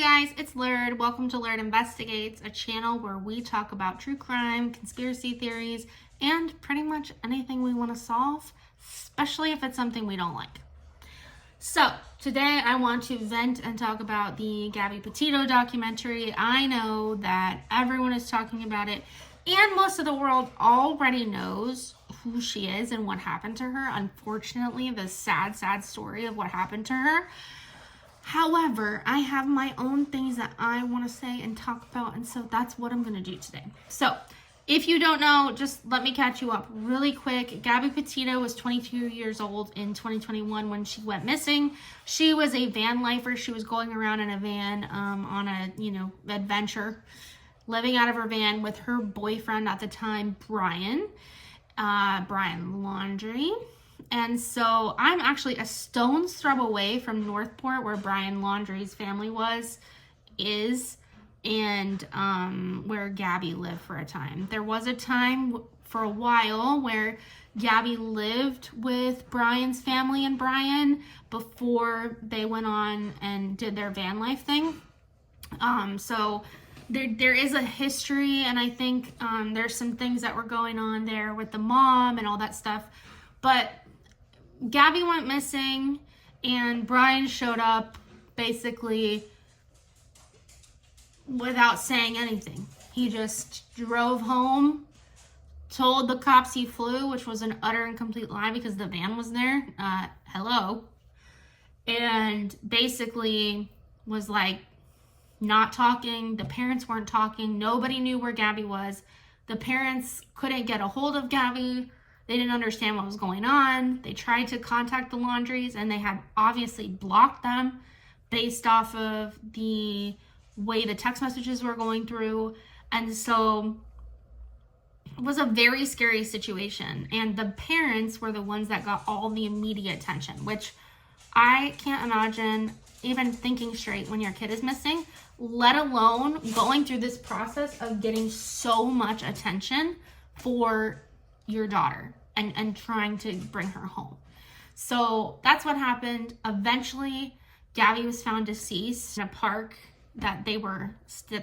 Hey guys, it's Lurd. Welcome to Lurd Investigates, a channel where we talk about true crime, conspiracy theories, and pretty much anything we want to solve, especially if it's something we don't like. So, today I want to vent and talk about the Gabby Petito documentary. I know that everyone is talking about it, and most of the world already knows who she is and what happened to her. Unfortunately, the sad story of what happened to her. However, I have my own things that I want to say and talk about, and so that's what I'm going to do today. So, if you don't know, just let me catch you up really quick. Gabby Petito was 22 years old in 2021 when she went missing. She was a van lifer. She was going around in a van on a, adventure, living out of her van with her boyfriend at the time, Brian Laundrie. And so I'm actually a stone's throw away from Northport, where Brian Laundrie's family is, and where Gabby lived for a time. There was a time for a while where Gabby lived with Brian's family and Brian before they went on and did their van life thing. So there is a history, and I think there's some things that were going on there with the mom and all that stuff. But Gabby went missing, and Brian showed up basically without saying anything. He just drove home, told the cops he flew, which was an utter and complete lie because the van was there. Hello. And basically was like not talking. The parents weren't talking. Nobody knew where Gabby was. The parents couldn't get a hold of Gabby. They didn't understand what was going on. They tried to contact the Laundries, and they had obviously blocked them based off of the way the text messages were going through. And so it was a very scary situation. And the parents were the ones that got all the immediate attention, which I can't imagine even thinking straight when your kid is missing, let alone going through this process of getting so much attention for your daughter and trying to bring her home. So that's what happened. Eventually, Gabby was found deceased in a park that they were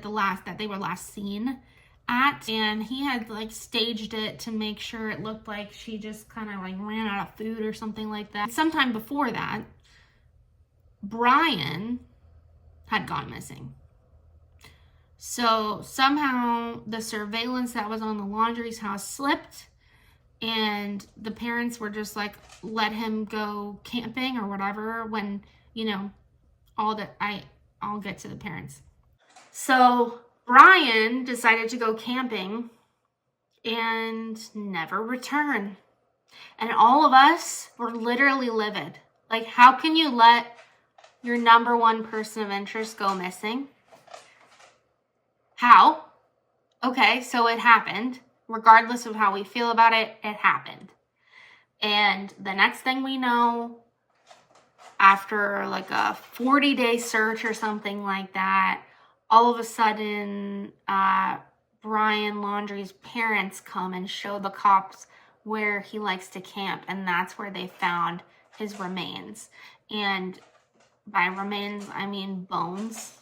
last seen at, and he had staged it to make sure it looked like she just kind of ran out of food or something like that. Sometime before that, Brian had gone missing. So somehow the surveillance that was on the Laundrie's house slipped, and the parents were just let him go camping or whatever when, I'll get to the parents. So Brian decided to go camping and never return. And all of us were literally livid. How can you let your number one person of interest go missing? How? Okay, so it happened. Regardless of how we feel about it, it happened. And the next thing we know, after a 40-day search or something like that, all of a sudden, Brian Laundrie's parents come and show the cops where he likes to camp, and that's where they found his remains. And by remains, I mean bones.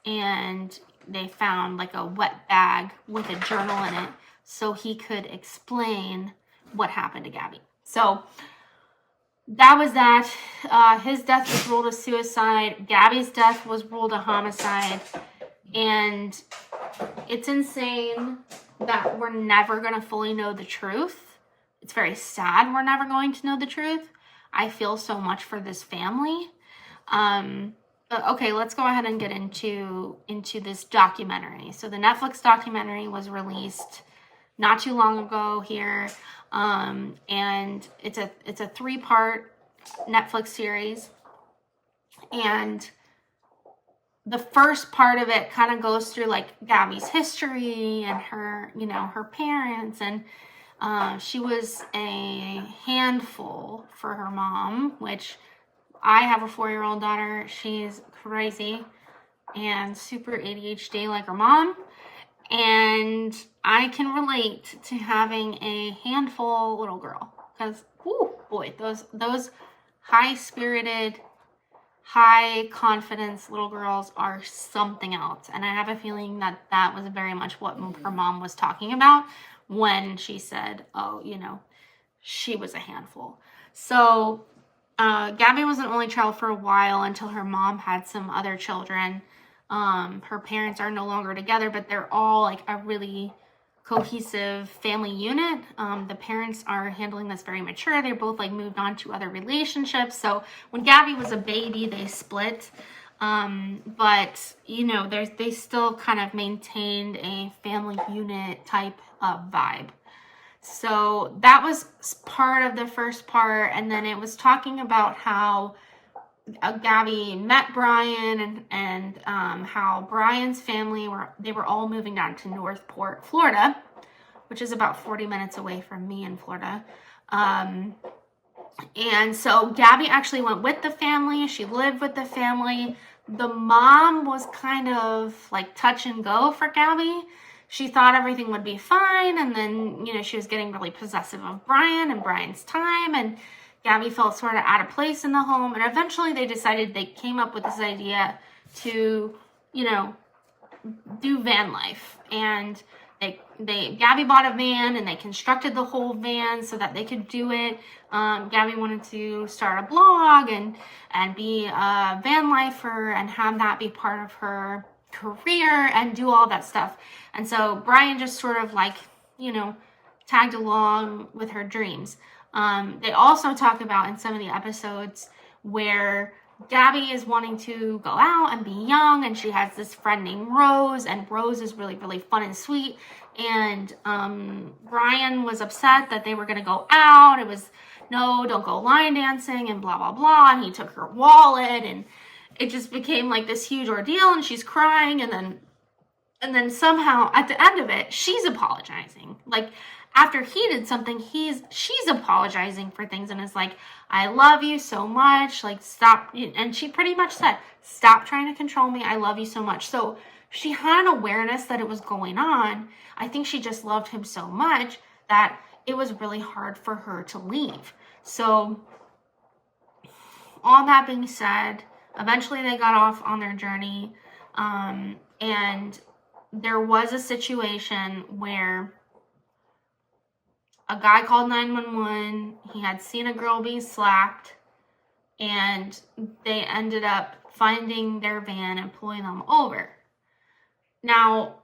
And they found a wet bag with a journal in it, so he could explain what happened to Gabby. So that was that. His death was ruled a suicide. Gabby's death was ruled a homicide. And it's insane that we're never going to fully know the truth. It's very sad we're never going to know the truth. I feel so much for this family. But okay, let's go ahead and get into this documentary. So the Netflix documentary was released not too long ago here, and it's a 3-part Netflix series, and the first part of it kind of goes through Gabby's history and her her parents, and she was a handful for her mom, which I have a 4-year-old daughter. She's crazy and super ADHD like her mom. And I can relate to having a handful little girl. Because, oh boy, those high-spirited, high confidence little girls are something else. And I have a feeling that that was very much what her mom was talking about when she said, oh, you know, she was a handful. So Gabby was an only child for a while until her mom had some other children. Her parents are no longer together, but they're all like a really cohesive family unit. The parents are handling this very mature. They're both like moved on to other relationships. So when Gabby was a baby, they split. But you know, they still kind of maintained a family unit type of vibe. So that was part of the first part. And then it was talking about how Gabby met Brian and how Brian's family were all moving down to Northport, Florida, which is about 40 minutes away from me in Florida. And so Gabby actually went with the family. She lived with the family. The mom was kind of like touch and go for Gabby. She thought everything would be fine, and then, you know, she was getting really possessive of Brian and Brian's time, and Gabby felt sort of out of place in the home, and eventually they came up with this idea to, you know, do van life. And Gabby bought a van, and they constructed the whole van so that they could do it. Gabby wanted to start a blog and be a van lifer and have that be part of her career and do all that stuff. And so Brian just sort of like, you know, tagged along with her dreams. They also talk about in some of the episodes where Gabby is wanting to go out and be young, and she has this friend named Rose, and Rose is really, really fun and sweet. And Brian was upset that they were going to go out. It was, no, don't go line dancing and blah, blah, blah. And he took her wallet, and it just became like this huge ordeal, and she's crying. And then somehow at the end of it, she's apologizing. Like, after he did something, she's apologizing for things and is like, I love you so much. Like, stop. And she pretty much said, stop trying to control me. I love you so much. So she had an awareness that it was going on. I think she just loved him so much that it was really hard for her to leave. So all that being said, eventually they got off on their journey. And there was a situation where a guy called 911. He had seen a girl being slapped, and they ended up finding their van and pulling them over. Now,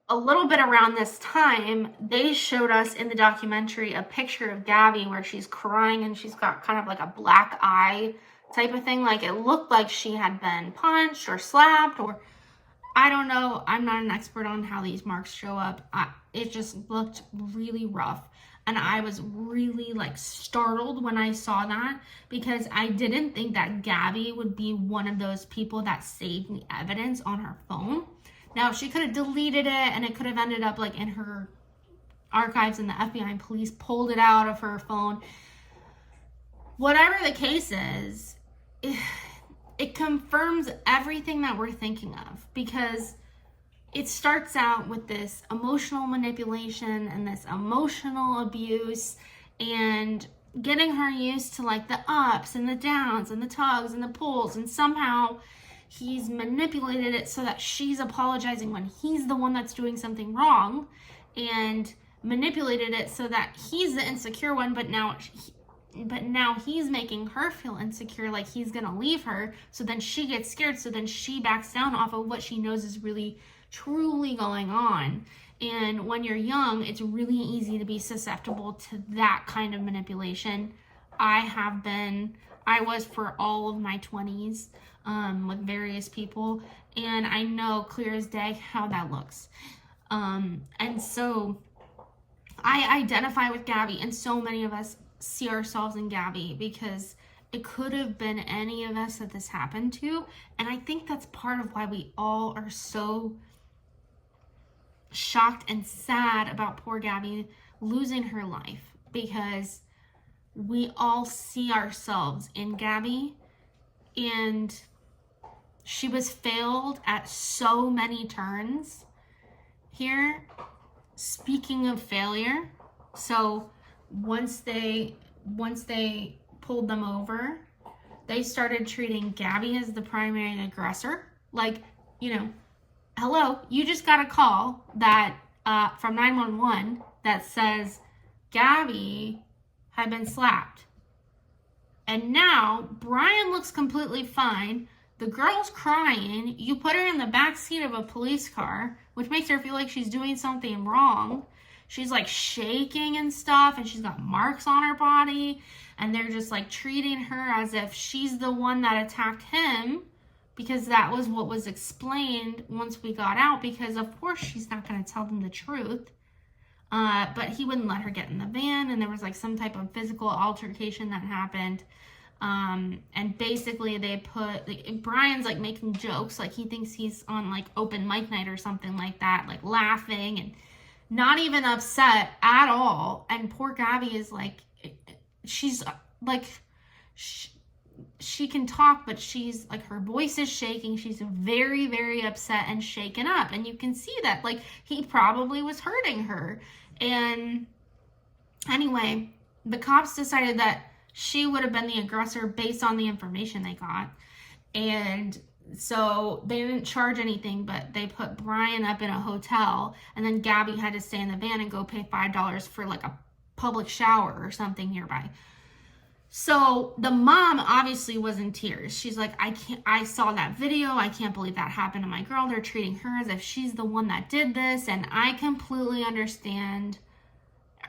a little bit around this time, they showed us in the documentary a picture of Gabby where she's crying and she's got kind of like a black eye type of thing. Like, it looked like she had been punched or slapped, or I don't know. I'm not an expert on how these marks show up. It just looked really rough. And I was really like startled when I saw that, because I didn't think that Gabby would be one of those people that saved the evidence on her phone. Now, she could have deleted it, and it could have ended up like in her archives, and the FBI and police pulled it out of her phone. Whatever the case is, it confirms everything that we're thinking of, because it starts out with this emotional manipulation and this emotional abuse, and getting her used to like the ups and the downs and the tugs and the pulls, and somehow he's manipulated it so that she's apologizing when he's the one that's doing something wrong, and manipulated it so that he's the insecure one, but now he's making her feel insecure, like he's gonna leave her. So then she gets scared, so then she backs down off of what she knows is really truly going on. And when you're young, it's really easy to be susceptible to that kind of manipulation. I was for all of my 20s with various people, and I know clear as day how that looks. And so I identify with Gabby, and so many of us see ourselves in Gabby, because it could have been any of us that this happened to. And I think that's part of why we all are so shocked and sad about poor Gabby losing her life, because we all see ourselves in Gabby, and she was failed at so many turns here. Speaking of failure, so once they pulled them over, they started treating Gabby as the primary aggressor. Like, hello, you just got a call that from 911 that says Gabby had been slapped. And now Brian looks completely fine. The girl's crying. You put her in the back seat of a police car, which makes her feel like she's doing something wrong. She's like shaking and stuff, and she's got marks on her body. And they're just like treating her as if she's the one that attacked him, because that was what was explained once we got out, because of course she's not going to tell them the truth. But he wouldn't let her get in the van, and there was like some type of physical altercation that happened. And basically they Brian's like making jokes, like he thinks he's on like open mic night or something like that, like laughing and not even upset at all. And poor Gabby is like, she's like, she can talk, but she's like, her voice is shaking. She's very, very upset and shaken up. And you can see that, like, he probably was hurting her. And anyway, the cops decided that she would have been the aggressor based on the information they got. And so they didn't charge anything, but they put Brian up in a hotel, and then Gabby had to stay in the van and go pay $5 for like a public shower or something nearby. So the mom obviously was in tears. She's like, I saw that video. I can't believe that happened to my girl. They're treating her as if she's the one that did this. And I completely understand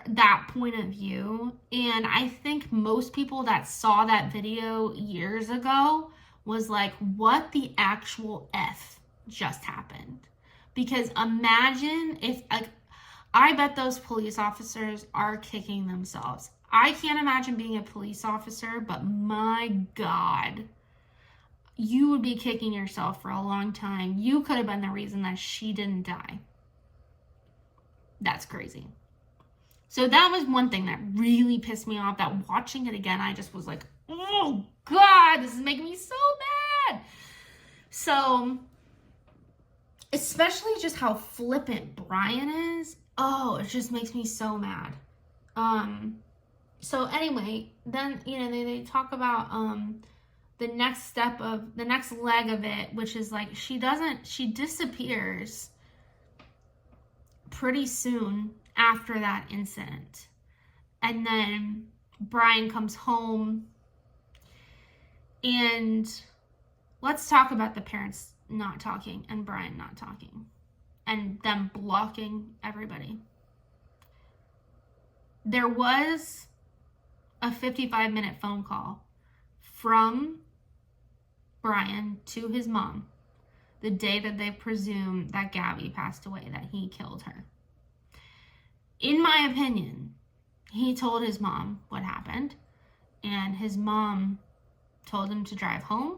that point of view. And I think most people that saw that video years ago was like, what the actual F just happened? Because imagine if, like, I bet those police officers are kicking themselves. I can't imagine being a police officer, but my God, you would be kicking yourself for a long time. You could have been the reason that she didn't die. That's crazy. So that was one thing that really pissed me off, that watching it again, I just was like, oh God, this is making me so mad. So, especially just how flippant Brian is. Oh, it just makes me so mad. So anyway, then, they talk about, the next leg of it, which is like, she disappears pretty soon after that incident. And then Brian comes home, and let's talk about the parents not talking and Brian not talking and them blocking everybody. There was a 55-minute phone call from Brian to his mom the day that they presume that Gabby passed away, that he killed her. In my opinion, he told his mom what happened, and his mom told him to drive home,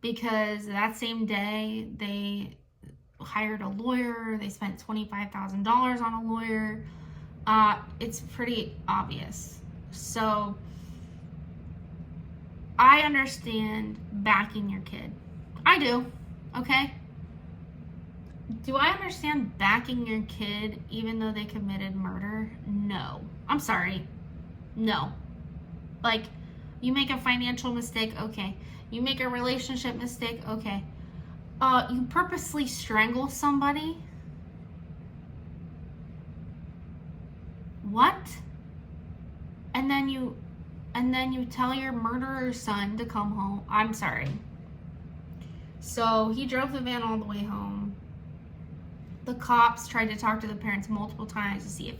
because that same day they hired a lawyer. They spent $25,000 on a lawyer. It's pretty obvious. So I understand backing your kid. I do, okay? Do I understand backing your kid even though they committed murder? No. I'm sorry. No. Like, you make a financial mistake, okay. You make a relationship mistake, okay. You purposely strangle somebody? What? And then you tell your murderer son to come home. I'm sorry. So he drove the van all the way home. The cops tried to talk to the parents multiple times to see if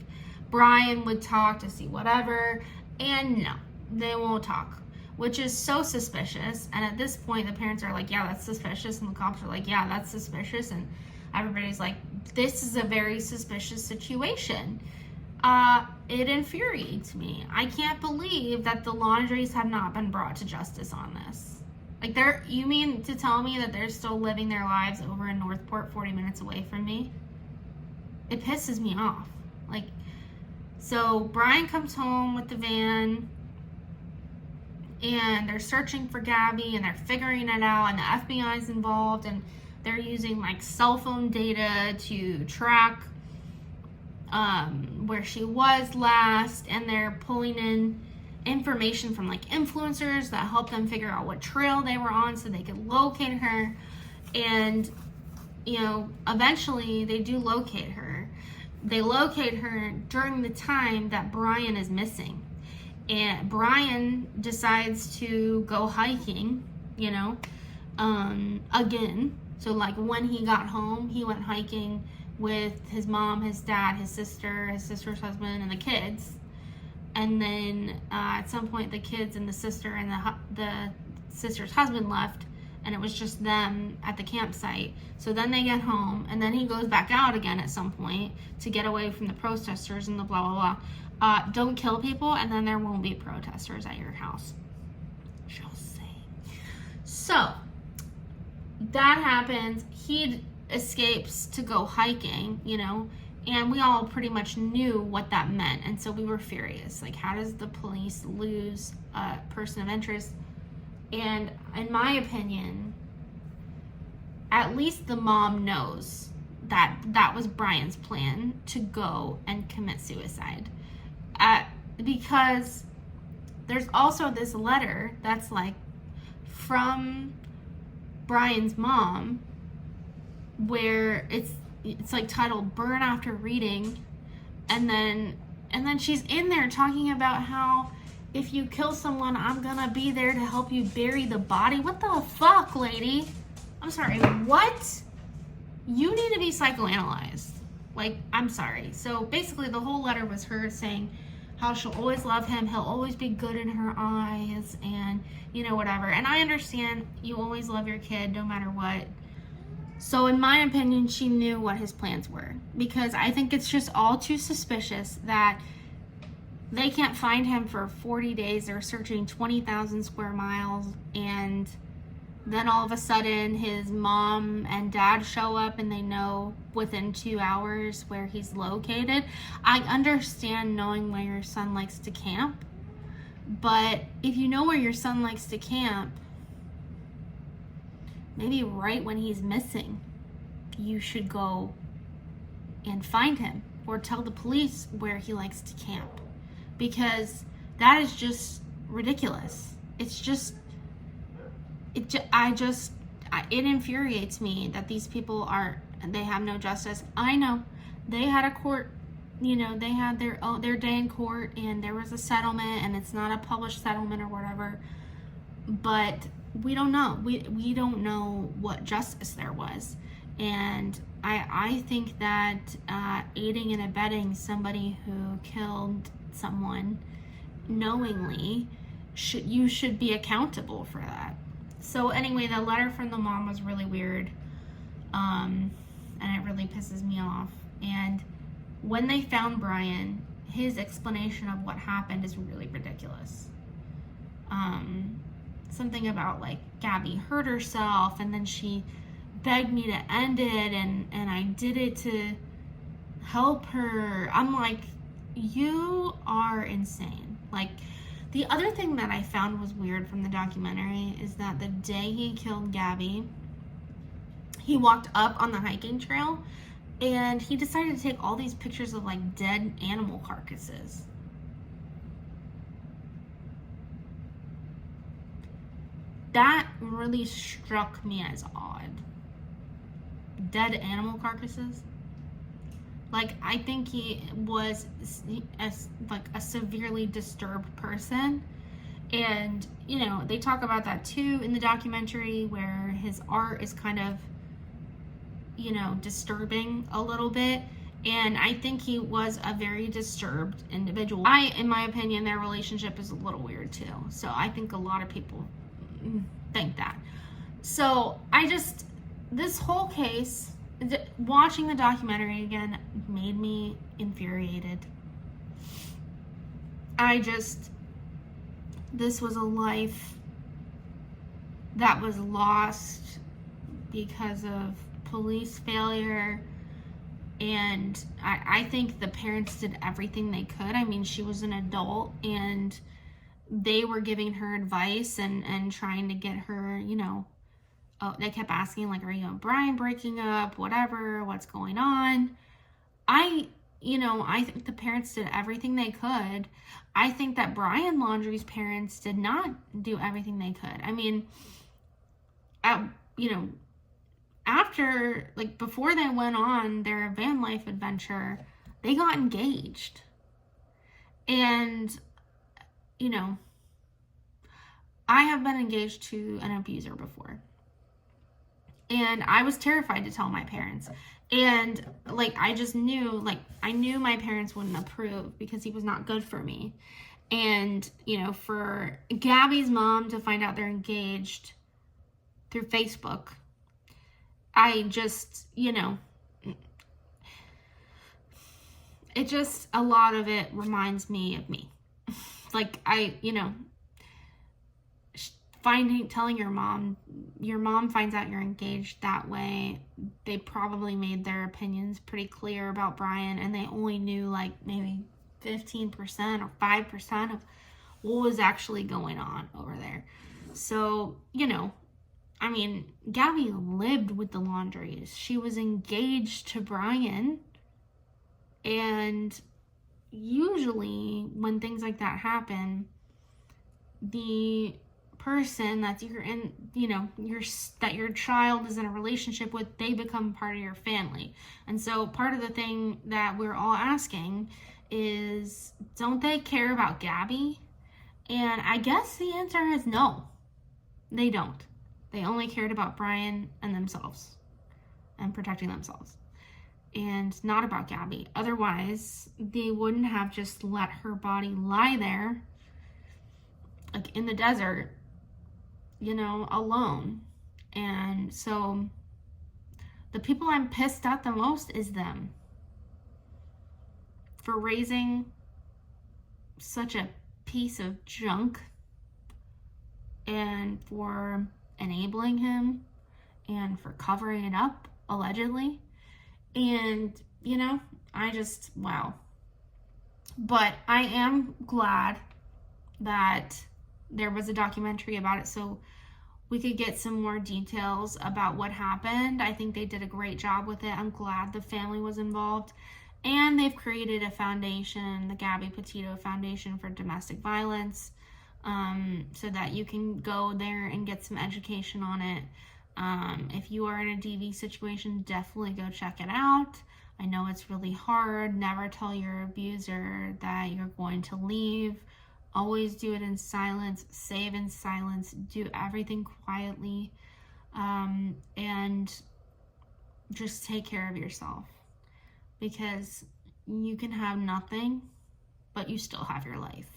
Brian would talk, to see whatever. And no, they won't talk, which is so suspicious. And at this point, the parents are like, yeah, that's suspicious. And the cops are like, yeah, that's suspicious. And everybody's like, this is a very suspicious situation. It infuriates me. I can't believe that the Laundries have not been brought to justice on this. Like, you mean to tell me that they're still living their lives over in Northport, 40 minutes away from me? It pisses me off. Like, so Brian comes home with the van, and they're searching for Gabby, and they're figuring it out, and the FBI's involved, and they're using like cell phone data to track where she was last, and they're pulling in information from like influencers that helped them figure out what trail they were on so they could locate her. And, you know, eventually they do locate her. They locate her during the time that Brian is missing. And Brian decides to go hiking, you know, again. So like when he got home, he went hiking with his mom, his dad, his sister's husband, and the kids. And then at some point the kids and the sister and the sister's husband left, and it was just them at the campsite. So then they get home, and then he goes back out again at some point to get away from the protesters and the blah, blah, blah. Don't kill people, and then there won't be protesters at your house. Just saying. So that happens. He escapes to go hiking, you know, and we all pretty much knew what that meant. And so we were furious. Like, how does the police lose a person of interest? And in my opinion, at least the mom knows that that was Brian's plan, to go and commit suicide. Because there's also this letter that's like from Brian's mom, where it's like titled "Burn After Reading," and then she's in there talking about how if you kill someone, I'm gonna be there to help you bury the body. What the fuck, lady? I'm sorry, what? You need to be psychoanalyzed. Like, I'm sorry. So basically the whole letter was her saying how she'll always love him, he'll always be good in her eyes, and, you know, whatever. And I understand you always love your kid no matter what. So in my opinion, she knew what his plans were, because I think it's just all too suspicious that they can't find him for 40 days. They're searching 20,000 square miles, and then all of a sudden his mom and dad show up and they know within 2 hours where he's located. I understand knowing where your son likes to camp, but if you know where your son likes to camp, maybe right when he's missing, you should go and find him, or tell the police where he likes to camp, because that is just ridiculous. It's just, it infuriates me that these people they have no justice. I know they had a court, you know, they had their day in court, and there was a settlement, and it's not a published settlement or whatever, but we don't know. We don't know what justice there was. And I think that aiding and abetting somebody who killed someone knowingly, you should be accountable for that. So anyway, the letter from the mom was really weird, and it really pisses me off. And when they found Brian, his explanation of what happened is really ridiculous. Something about like Gabby hurt herself, and then she begged me to end it, and I did it to help her. I'm like, you are insane. Like, the other thing that I found was weird from the documentary is that the day he killed Gabby, he walked up on the hiking trail and he decided to take all these pictures of like dead animal carcasses. That really struck me as odd. Dead animal carcasses? Like, I think he was a severely disturbed person. And, you know, they talk about that too in the documentary, where his art is kind of, you know, disturbing a little bit. And I think he was a very disturbed individual. In my opinion, their relationship is a little weird too. So I think a lot of people think that. So this whole case, watching the documentary again made me infuriated. This was a life that was lost because of police failure, and I think the parents did everything they could. I mean, she was an adult, and they were giving her advice and trying to get her, you know, they kept asking, like, are you and Brian breaking up? Whatever, what's going on? you know, I think the parents did everything they could. I think that Brian Laundrie's parents did not do everything they could. I mean, you know, after, like, before they went on their van life adventure, they got engaged. And, you know, I have been engaged to an abuser before. And I was terrified to tell my parents. And, like, I just knew, like, I knew my parents wouldn't approve because he was not good for me. And, you know, for Gabby's mom to find out they're engaged through Facebook, I just, you know, it just, a lot of it reminds me of me. Like, you know, telling your mom finds out you're engaged that way, they probably made their opinions pretty clear about Brian, and they only knew like maybe 15% or 5% of what was actually going on over there. So, you know, I mean, Gabby lived with the Laundries. She was engaged to Brian, and usually when things like that happen, the person that you're in, you know, that your child is in a relationship with, they become part of your family. And so part of the thing that we're all asking is, don't they care about Gabby? And I guess the answer is no, they don't. They only cared about Brian and themselves and protecting themselves, and not about Gabby. Otherwise, they wouldn't have just let her body lie there, like in the desert, you know, alone. And so the people I'm pissed at the most is them for raising such a piece of junk and for enabling him and for covering it up, allegedly. And, you know, I just, wow. But I am glad that there was a documentary about it so we could get some more details about what happened. I think they did a great job with it. I'm glad the family was involved. And they've created a foundation, the Gabby Petito Foundation for Domestic Violence, so that you can go there and get some education on it. If you are in a DV situation, definitely go check it out. I know it's really hard. Never tell your abuser that you're going to leave. Always do it in silence, save in silence, do everything quietly, and just take care of yourself, because you can have nothing, but you still have your life.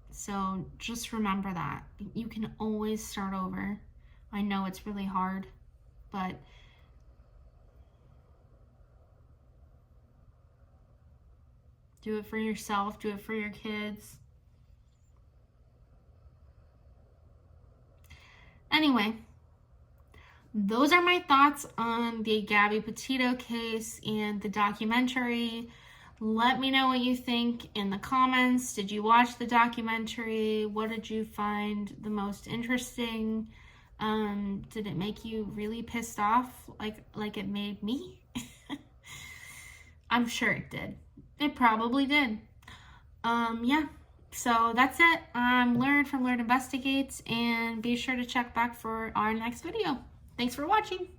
So just remember that. You can always start over. I know it's really hard, but do it for yourself, do it for your kids. Anyway, those are my thoughts on the Gabby Petito case and the documentary. Let me know what you think in the comments. Did you watch the documentary? What did you find the most interesting? Did it make you really pissed off like it made me? I'm sure it did. It probably did. Yeah. So that's it. I'm Lured from Lured Investigates, and be sure to check back for our next video. Thanks for watching.